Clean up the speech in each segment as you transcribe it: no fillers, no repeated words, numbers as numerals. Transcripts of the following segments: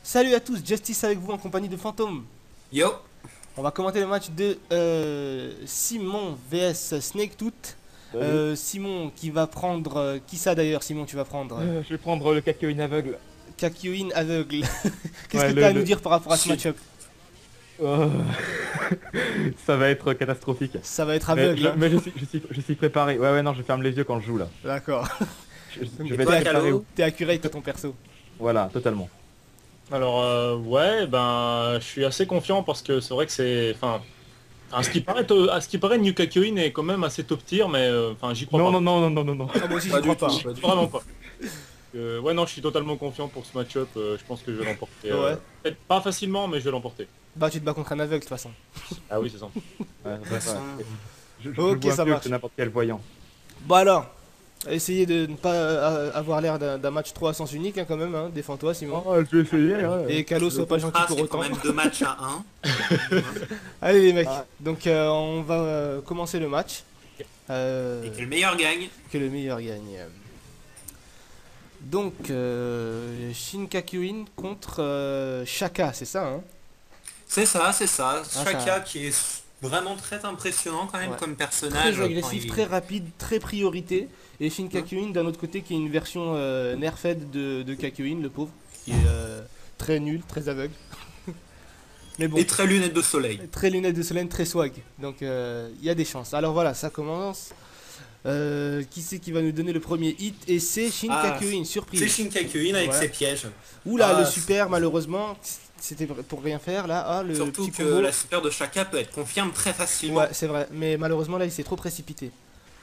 Salut à tous, Justice avec vous en compagnie de Fantôme. Yo, On va commenter le match de Simon vs Snake Tooth. Salut. Simon qui va prendre. Qui ça d'ailleurs, Simon, tu vas prendre Je vais prendre le Kakyoin aveugle. Kakyoin aveugle. Qu'est-ce Ouais, que tu as à nous dire par rapport à ce match-up? Oh. Ça va être catastrophique. Ça va être Mais, aveugle. Hein. mais je suis préparé. Ouais, non, je ferme les yeux quand je joue là. D'accord. Je vais toi, être préparé. Calo T'es accurate toi, ton perso. Voilà, totalement. Alors ouais, ben je suis assez confiant parce que c'est vrai que c'est, enfin, à ce qui paraît, New Kakyoin est quand même assez top tier, mais enfin j'y crois Non, pas. non. Ah, moi aussi, Pas j'y crois du pas. tout. Hein. Vraiment pas. Ouais non, je suis totalement confiant pour ce match-up. Je pense que je vais l'emporter. Ouais. Peut-être pas facilement, mais je vais l'emporter. Bah, tu te bats contre un aveugle de toute façon. Ah oui, c'est ça. Ouais, De toute façon, Je Ok, vois ça mieux marche. que n'importe quel voyant. Bon alors, essayez de ne pas avoir l'air d'un match trop à sens unique hein, quand même. Hein. Défends-toi, Simon. Oh, je vais essayer. Ouais. Et Calo, sois pas gentil ah, pour c'est autant. quand même 2 matchs à 1. Allez les mecs, Ah. donc on va commencer le match. Et que le meilleur gagne. Que le meilleur gagne. Donc Shin Kakyoin contre Shaka, c'est ça hein? C'est ça, c'est ça. ça- Shaka qui est vraiment très impressionnant quand même Ouais. comme personnage. Très agressif, quand il- très rapide, très priorité. Et Shin Kakyoin d'un autre côté qui est une version nerfed de Kakyoin, le pauvre, qui est très nul, très aveugle. Mais bon, Et très lunettes de soleil. très lunettes de soleil, très swag. Donc il y a des chances. Alors voilà, ça commence. Qui c'est qui va nous donner le premier hit? Et c'est Shin Ah, Kakyoin, C'est surprise. Shin Kakyoin avec Ouais. ses pièges. Oula, Ah, le super, malheureusement, c'était pour rien faire là. Ah, le Surtout petit que combo. la super de Shaka peut être confirme très facilement. Ouais, c'est vrai, mais malheureusement là il s'est trop précipité.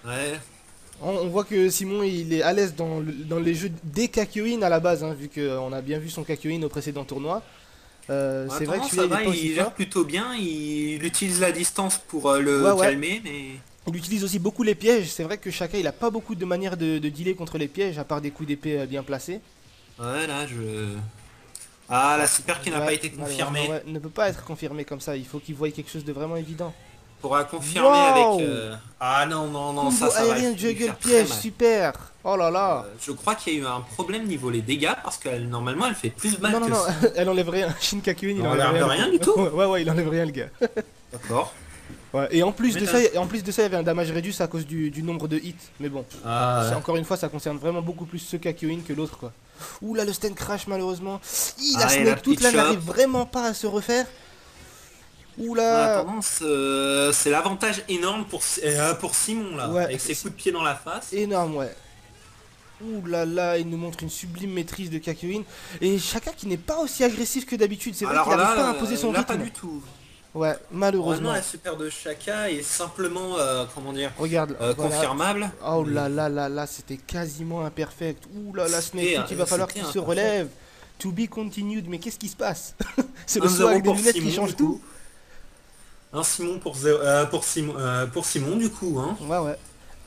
Ouais. On voit que Simon il est à l'aise dans les jeux des Kakyoin à la base, hein, vu qu'on a bien vu son Kakyoin au précédent tournoi. C'est vrai que ça celui-là il va, est pas aussi il gère fort. plutôt bien. Il utilise la distance pour le Ouais, ouais. calmer, mais... Il utilise aussi beaucoup les pièges. C'est vrai que Shaka il a pas beaucoup de manières de dealer contre les pièges, à part des coups d'épée bien placés. Ouais, là, Ah, la super qui n'a Ouais, pas été malheureusement, confirmée. ouais, ne peut pas être confirmé comme ça. Il faut qu'il voie quelque chose de vraiment évident. Pourra confirmer Wow. avec... Ah non, Combo ça va aérien, lui juggle, faire très piège, mal. super. Oh là là. Je crois qu'il y a eu un problème niveau les dégâts parce qu'elle normalement elle fait plus mal Non, non, que non, ça. elle enlève rien. Shin Kakyoin, il Il enlève enlève rien. rien du tout. Ouais, il enlève rien, le gars. D'accord. Ouais, et en plus Mais de t'as- ça, il y avait un damage réduit à cause du nombre de hits. Mais bon, Ah, encore une fois, ça concerne vraiment beaucoup plus ce Kakyoin que l'autre, quoi. Ouh là, le stand crash, malheureusement. Il a Ah, et la Snake toute là, pitch up. n'arrive vraiment pas à se refaire. Ouh en là. attendant, c'est l'avantage énorme pour Simon là, Ouais, avec ses coups de pied dans la face. Énorme, ouais. Ouh là là, il nous montre une sublime maîtrise de Kakyoin. Et Shaka qui n'est pas aussi agressif que d'habitude. C'est vrai Alors qu'il n'arrive là, pas à imposer son là rythme. pas du tout. Ouais, malheureusement. Heureusement la super de Shaka est simplement, comment dire, Regarde, voilà. confirmable. Oh là là là là, c'était quasiment imperfect. Ouh là là, Snake, C'était, il va falloir c'était qu'il se imparfait. relève. To be continued, mais qu'est-ce qui se passe? C'est le 1-0 swag des pour lunettes Simon, qui change du coup. tout. Un Simon pour Simon du coup. Hein. Ouais,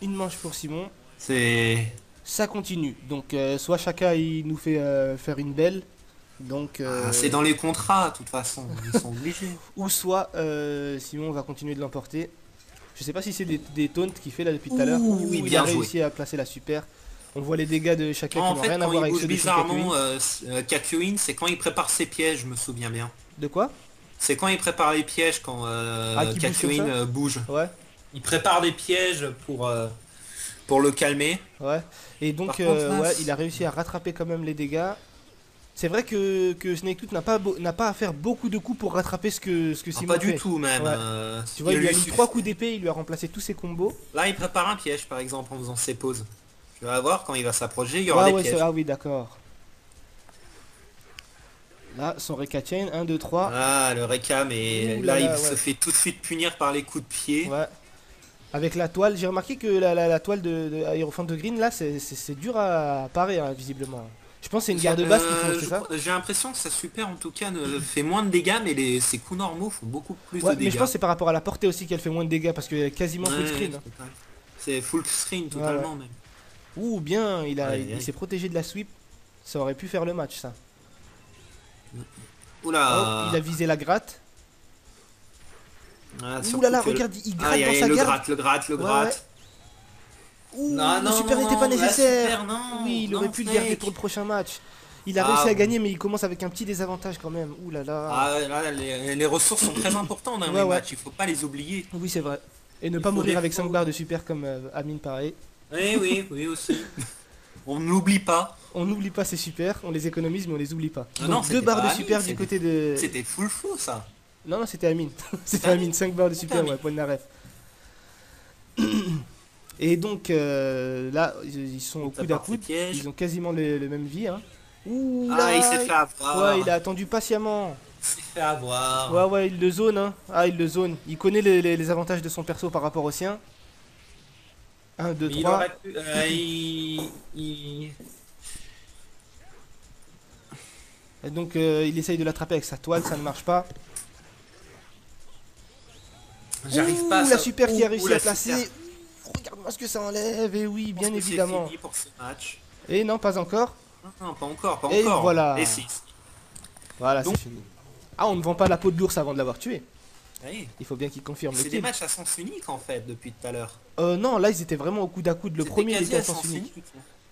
une manche pour Simon. C'est... Ça continue. Donc, soit Shaka il nous fait faire une belle. Donc, C'est dans les contrats de toute façon, ils sont obligés. ou soit Simon va continuer de l'emporter. Je sais pas si c'est des taunts qu'il fait là depuis tout à l'heure. Ouh, Ouh, oui, il bien a joué. réussi à placer la super. On voit les dégâts de Shaka qui En n'ont fait, rien à quand voir il avec bouge ceux de Shin bizarrement Kakyoin. Kakyoin, c'est quand il prépare ses pièges, je me souviens bien. De quoi? C'est quand il prépare les pièges quand Qui bouge comme Kakyoin ça bouge. Ouais. Il prépare des pièges pour le calmer. Ouais, et donc Par contre, là, ouais, c'est- il a réussi à rattraper quand même les dégâts. C'est vrai que Snake Tooth n'a pas à faire beaucoup de coups pour rattraper ce que Ah, Simon pas du fait. tout même. Ouais. Tu vois, il lui a mis suffit- 3 coups d'épée, il lui a remplacé tous ses combos. Là, il prépare un piège par exemple en faisant ses pauses. Tu vas voir quand il va s'approcher, il y aura Ah des ouais, pièges. ah oui, d'accord. Là, son Reka Chain, 1, 2, 3. Ah, le Reka, mais Ouh là, là il là, se ouais. fait tout de suite punir par les coups de pied. Ouais. Avec la toile, j'ai remarqué que la toile de Hierophant de Green, là, c'est dur à parer, hein, visiblement. Je pense que c'est une garde basse qu'il faut, c'est ça? J'ai l'impression que sa super en tout cas ne fait moins de dégâts, mais ses coups normaux font beaucoup plus Ouais, de mais dégâts. je pense que c'est par rapport à la portée aussi qu'elle fait moins de dégâts, parce qu'elle est quasiment full Ouais, screen. Hein. total. C'est full screen totalement même. Ouh, bien, Aïe, il aïe. s'est protégé de la sweep. Ça aurait pu faire le match, ça. Oula. Oh, il a visé la gratte. Ah, Ouh surtout là là, que regarde, il gratte Aïe, dans aïe, sa le garde. gratte, le gratte, le Ouais, gratte. Ouh, Non, le non, super non, n'était pas non, la nécessaire. super, non, Oui, il non, aurait pu le Snake. garder pour le prochain match. Il a Ah, réussi à bon. gagner, mais il commence avec un petit désavantage quand même. Ouh là là. Ah, là, les ressources sont très importantes dans Ouais, les ouais. matchs, il faut pas les oublier. Oui, c'est vrai. Et ne Il pas faut mourir des avec fois- 5 barres de super comme Amine pareil. Oui, oui, oui aussi. On ne l'oublie pas. On n'oublie pas ces super, on les économise mais on les oublie pas. Ah Donc non, 2 c'était barres pas de Amine, super du c'était- côté de... C'était full flow ça. Non, non, c'était Amine. C'était Amine. Amine, 5 barres de super, Amine. ouais, point de la ref. Et donc là, ils sont au Donc, ça coude à part ses coude. pièges. Ils ont quasiment le même vie. Hein. Ouh Ah, là, il s'est fait avoir. Ouais, il a attendu patiemment. Il s'est fait avoir. Ouais, ouais, il le zone. Hein. Ah, il le zone. Il connaît les avantages de son perso par rapport au sien. 1, 2, Mais il 3. aurait pu... Et donc il essaye de l'attraper avec sa toile, ça ne marche pas. J'arrive Ouh, pas à la ça- super qui a Ouh, réussi la à placer. super. Regarde-moi ce que ça enlève. Et oui, Je pense bien que c'est évidemment. fini pour ce match. Et non, pas encore. Non, pas encore, pas Et encore. voilà. Et si. Voilà, Donc- c'est fini. Ah, on ne vend pas la peau de l'ours avant de l'avoir tué. Oui. Il faut bien qu'il confirme le C'est des kill. matchs à sens unique en fait depuis tout à l'heure. Non, là ils étaient vraiment au coude à coude. Le C'était premier il quasi était à à sens sens unique. unique.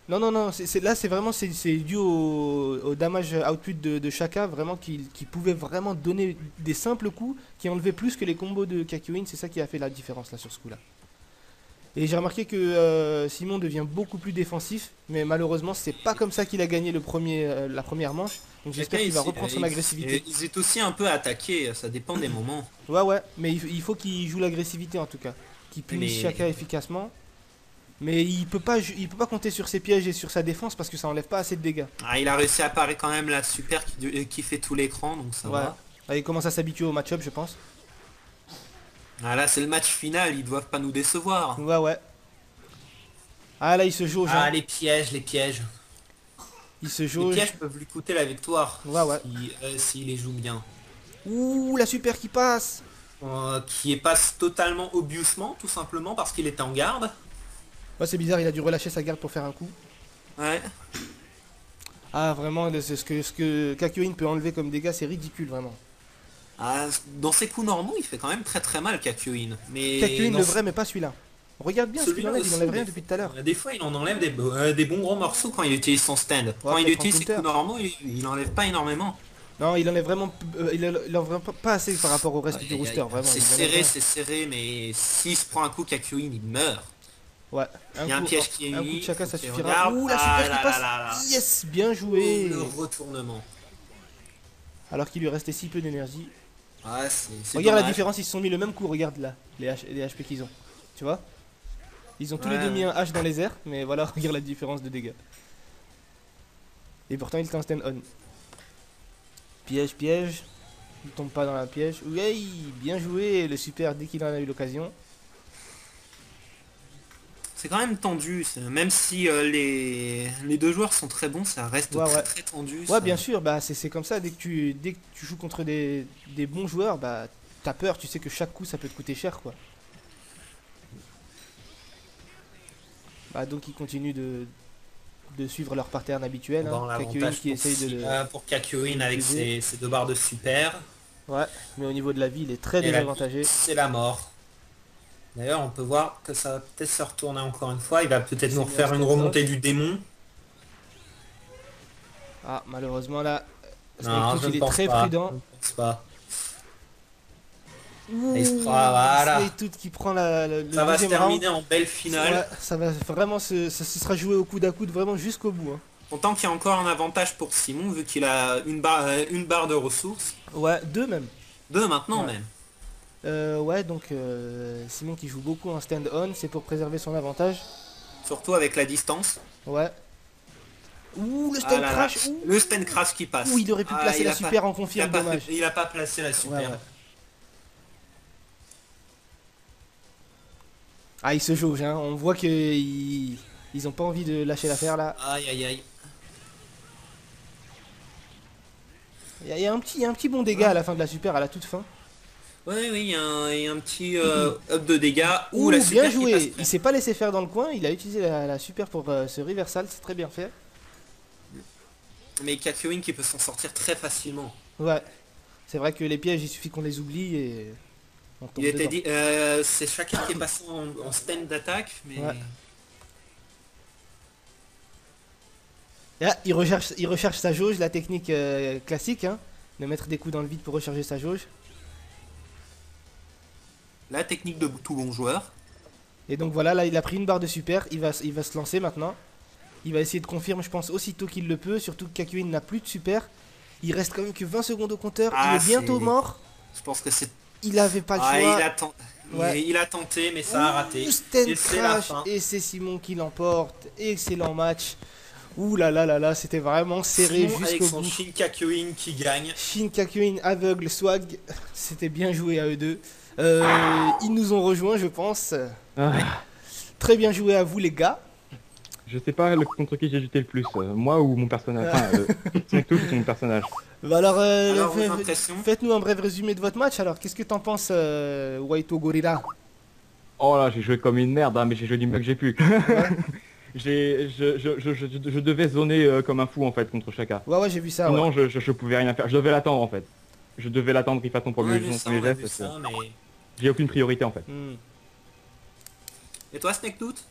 Non, non, non, là c'est vraiment c'est dû au damage output de Shaka, vraiment qui pouvait vraiment donner des simples coups qui enlevaient plus que les combos de Kakyoin. C'est ça qui a fait la différence là sur ce coup là. Et j'ai remarqué que Simon devient beaucoup plus défensif, mais malheureusement c'est pas comme ça qu'il a gagné la première manche. Donc j'espère qu'il va reprendre son agressivité. Ils étaient aussi un peu attaqués, ça dépend des moments. Ouais, ouais, mais il faut qu'il joue l'agressivité en tout cas, qu'il punisse Mais- Shaka efficacement. Mais il peut pas compter sur ses pièges et sur sa défense parce que ça enlève pas assez de dégâts. Ah, il a réussi à apparaître quand même la super qui fait tout l'écran, donc ça Ouais. va. Ah, il commence à s'habituer au match-up, je pense. Ah là c'est le match final, ils doivent pas nous décevoir. Ouais, ouais. Ah là, il se jauge. Ah Hein. les pièges, les pièges. Il se Les jauge. pièges peuvent lui coûter la victoire. Ouais, ouais. S'il les joue bien. Ouh, la super qui passe. Qui passe totalement obviously, tout simplement parce qu'il était en garde. Ouais, c'est bizarre, il a dû relâcher sa garde pour faire un coup. Ouais. Ah, vraiment, ce que Kakyoin peut enlever comme dégâts, c'est ridicule, vraiment. Ah, dans ses coups normaux, il fait quand même très très mal Kakyoin. Mais Kakyoin dans le vrai, mais pas celui-là. Regarde bien ce qu'il celui-là enlève, il aussi, enlève rien mais- depuis tout à l'heure. Des fois, il en enlève des bons gros morceaux quand il utilise son stand. Quand il peut-être en utilise ses counter. coups normaux, il enlève pas énormément. Non, il enlève vraiment, il enlève vraiment pas assez par rapport au reste du rooster, vraiment. C'est il enlève serré, rien. c'est serré, mais s'il se prend un coup Kakyoin, il meurt. Ouais, Il y a un piège qui est un coup mis. de Shaka, faut ça qu'il suffira. regarde. Ouh, la Ah super là qui passe. là là là. Yes, bien joué. Le retournement. Alors qu'il lui restait si peu d'énergie. Ouais, c'est Regarde la dommage. différence, ils se sont mis le même coup, regarde là, les HP qu'ils ont. Tu vois? Ils ont tous les Ouais, deux mis ouais. un H dans les airs, mais voilà, regarde la différence de dégâts. Et pourtant, il était en stand on. Piège, piège. Il tombe pas dans la piège. Oui, bien joué, le super dès qu'il en a eu l'occasion. C'est quand même tendu, même si les deux joueurs sont très bons, ça reste Ouais, très ouais. très tendu. Ouais, ça. bien sûr, bah c'est comme ça, dès que tu joues contre des bons joueurs, bah t'as peur, tu sais que chaque coup ça peut te coûter cher quoi. Bah donc ils continuent de suivre leur pattern habituel, Bon, hein. Kakyoin l'avantage qui essaye de le... pour Kakyoin avec utiliser. ses deux barres de super. Ouais, mais au niveau de la vie il est très Et la désavantagé. vie, c'est la mort. D'ailleurs, on peut voir que ça va peut-être se retourner encore une fois. Il va peut-être nous C'est refaire bien, une c'est remontée du démon. Ah malheureusement là, Non, Snake je il ne est pense très pas. prudent. Je ne pense pas. Ouh, Et il se prend- voilà. Snake Tooth qui prend le Ça va se deuxième round. terminer en belle finale. Ouais, ça va vraiment ça se sera joué au coude à coude vraiment jusqu'au bout. Hein. Content qu'il y a encore un avantage pour Simon vu qu'il a une barre de ressources. Ouais, deux même. Deux maintenant Ouais. même. Ouais, donc Simon qui joue beaucoup en stand-on, c'est pour préserver son avantage. Surtout avec la distance. Ouais. Ouh, le Ah stand là là. crash. Ouh, Le stand crash qui passe. ouh, il aurait pu Ah, placer il la a pas- super en Il a confirme, pas, dommage. il a pas placé la super. Ouais, ouais. Ah, ils se jaugent, hein. On voit qu'ils ils ont pas envie de lâcher l'affaire là. Aïe aïe aïe. Il y a un petit bon dégât à la fin de la super, à la toute fin. Oui, oui, il y a un petit up de dégâts. Ouh, La super bien qui joué. passe Il près. s'est pas laissé faire dans le coin, il a utilisé la super pour ce reversal, c'est très bien fait. Mais Kakyoin qui peut s'en sortir très facilement. Ouais. C'est vrai que les pièges, il suffit qu'on les oublie et on tombe Il était dedans. dit, c'est chacun qui est passé en stand d'attaque, mais Ouais. Et là, il recherche sa jauge, la technique classique, hein, de mettre des coups dans le vide pour recharger sa jauge. La technique de tout bon joueur. Et donc voilà, là il a pris une barre de super, il va se lancer maintenant. Il va essayer de confirmer, je pense, aussitôt qu'il le peut, surtout que Kakyoin n'a plus de super. Il reste quand même que 20 secondes au compteur, Ah, il est bientôt c'est- mort. Je pense que c'est... Il avait pas le Ah, choix. Ouais. il a tenté, mais ça a raté. Ouh, Sten Et c'est la crash, fin. et c'est Simon qui l'emporte. Excellent match. Ouh là là là là, c'était vraiment serré Simon avec jusqu'au son bout. Shin Kakyoin qui gagne. Shin Kakyoin aveugle swag, c'était bien joué à eux deux. Ils nous ont rejoints, je pense. Ah, Très bien joué à vous les gars. je sais pas contre qui j'ai jeté le plus, moi ou mon personnage. Enfin, c'est tout mon personnage. Bah alors, Alors, vos impressions? faites-nous un bref résumé de votre match. Alors, qu'est-ce que t'en penses, Waito Gorilla? Oh là, j'ai joué comme une merde, hein, mais j'ai joué du mieux que j'ai pu. Je devais zoner comme un fou en fait contre Shaka. Ouais, j'ai vu ça. Ouais. Sinon, je pouvais rien faire. Je devais l'attendre en fait. Je devais l'attendre qu'il fasse son On a premier vu son ça, premier on a geste. vu parce que ça, mais... j'ai aucune priorité en fait. Hmm. Et toi, Snake Doot?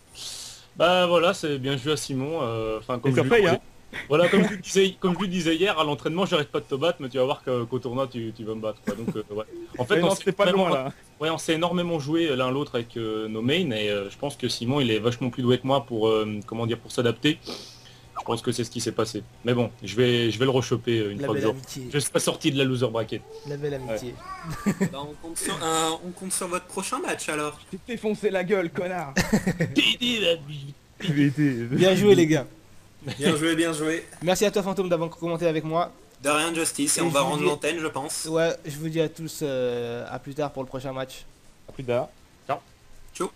Bah voilà, c'est bien joué à Simon. Enfin, comme C'est je lui surpris, disais- hein. Voilà, comme je lui disais hier, à l'entraînement, j'arrête pas de te battre, mais tu vas voir qu'au tournoi, tu vas me battre. Quoi. Donc, ouais. En fait, Mais non, on c'était pas loin là. ouais, on s'est énormément joué l'un l'autre avec nos mains, et je pense que Simon, il est vachement plus doué que moi pour, comment dire, pour s'adapter. Je pense que c'est ce qui s'est passé. Mais bon, je vais le rechoper une La fois que belle amitié. je serai sorti de la loser bracket. La belle amitié. Bah, on compte sur votre prochain match alors. Tu t'es foncé la gueule, connard. Bien joué les gars. Bien joué, bien joué. Merci à toi Fantôme d'avoir commenté avec moi. De rien, Justice, et Et on va je vous rendre dis- l'antenne, je pense. Ouais, je vous dis à tous à plus tard pour le prochain match. À plus tard. Ciao.